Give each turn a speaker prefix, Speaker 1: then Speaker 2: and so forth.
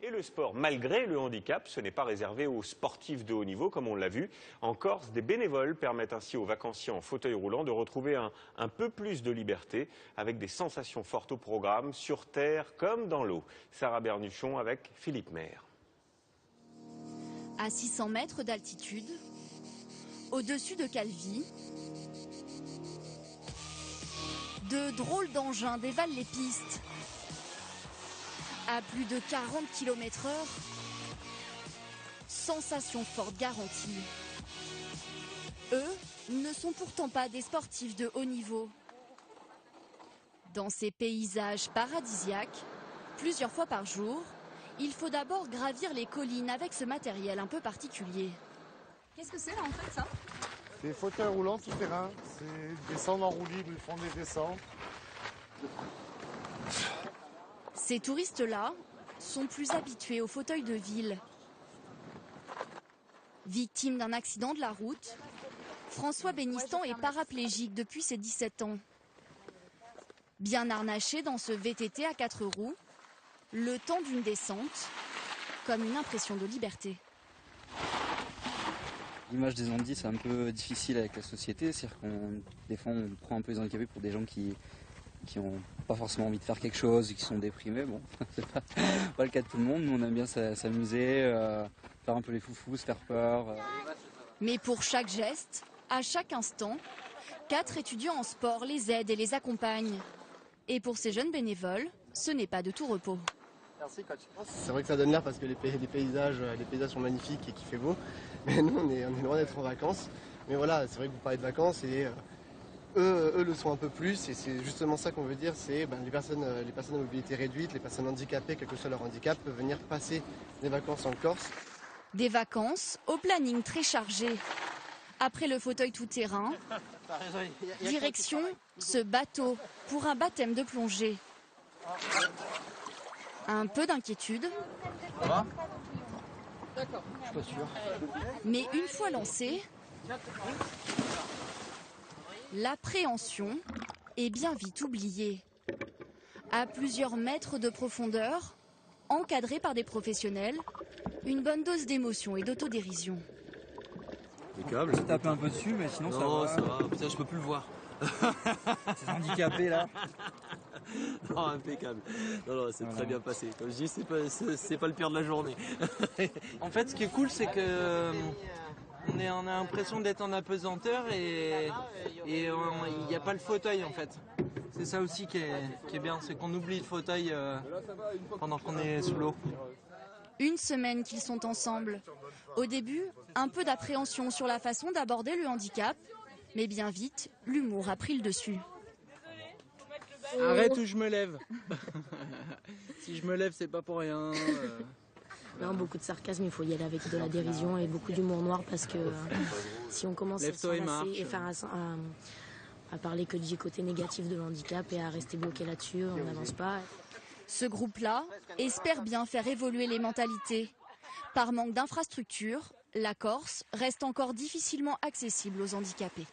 Speaker 1: Et le sport, malgré le handicap, ce n'est pas réservé aux sportifs de haut niveau, comme on l'a vu. En Corse, des bénévoles permettent ainsi aux vacanciers en fauteuil roulant de retrouver un peu plus de liberté, avec des sensations fortes au programme, sur terre comme dans l'eau. Sarah Bernuchon avec Philippe Maire.
Speaker 2: À 600 mètres d'altitude, au-dessus de Calvi, de drôles d'engins dévalent les pistes. À plus de 40 km/h, sensation forte garantie. Eux ne sont pourtant pas des sportifs de haut niveau. Dans ces paysages paradisiaques, plusieurs fois par jour, il faut d'abord gravir les collines avec ce matériel un peu particulier.
Speaker 3: Qu'est-ce que c'est là en fait ça?
Speaker 4: Des fauteuils roulants tout terrain, c'est descendre en roue libre, ils font des descentes.
Speaker 2: Ces touristes-là sont plus habitués aux fauteuils de ville. Victime d'un accident de la route, François Bénistan est paraplégique depuis ses 17 ans. Bien harnaché dans ce VTT à 4 roues, le temps d'une descente, comme une impression de liberté.
Speaker 5: L'image des handis, c'est un peu difficile avec la société, c'est-à-dire des fois on prend un peu les handicapés pour des gens qui n'ont pas forcément envie de faire quelque chose, qui sont déprimés. Bon, c'est pas le cas de tout le monde, nous on aime bien s'amuser, faire un peu les foufous, se faire peur.
Speaker 2: Mais pour chaque geste, à chaque instant, 4 étudiants en sport les aident et les accompagnent. Et pour ces jeunes bénévoles, ce n'est pas de tout repos.
Speaker 6: Merci coach. C'est vrai que ça donne l'air parce que les paysages sont magnifiques et qu'il fait beau. Mais nous, on est loin d'être en vacances. Mais voilà, c'est vrai que vous parlez de vacances et eux le sont un peu plus. Et c'est justement ça qu'on veut dire, c'est les personnes à mobilité réduite, les personnes handicapées, quel que soit leur handicap, peuvent venir passer des vacances en Corse.
Speaker 2: Des vacances au planning très chargé. Après le fauteuil tout-terrain, direction ce bateau pour un baptême de plongée. Un peu d'inquiétude.
Speaker 5: Ça va ? D'accord. Je suis pas sûr.
Speaker 2: Mais une fois lancé, l'appréhension est bien vite oubliée. À plusieurs mètres de profondeur, encadré par des professionnels, une bonne dose d'émotion et d'autodérision.
Speaker 7: Impeccable.
Speaker 5: Je tape un peu dessus, mais sinon
Speaker 7: non,
Speaker 5: ça va.
Speaker 7: Ça va. Putain, je peux plus le voir.
Speaker 5: Ces handicapés là.
Speaker 7: Non, impeccable. Non, c'est très bien passé. Comme je dis, c'est pas le pire de la journée.
Speaker 8: En fait, ce qui est cool, c'est que on a l'impression d'être en apesanteur et il n'y a pas le fauteuil en fait. C'est ça aussi qui est bien, c'est qu'on oublie le fauteuil pendant qu'on est sous l'eau.
Speaker 2: Une semaine qu'ils sont ensemble. Au début, un peu d'appréhension sur la façon d'aborder le handicap, mais bien vite, l'humour a pris le dessus.
Speaker 8: Arrête ou je me lève. Si je me lève, c'est pas pour rien.
Speaker 9: Non, beaucoup de sarcasme, il faut y aller avec de la dérision et beaucoup d'humour noir parce que si on commence à s'enlacer et faire à parler que du côté négatif de l'handicap et à rester bloqué là-dessus, on n'avance pas.
Speaker 2: Ce groupe-là espère bien faire évoluer les mentalités. Par manque d'infrastructures, la Corse reste encore difficilement accessible aux handicapés.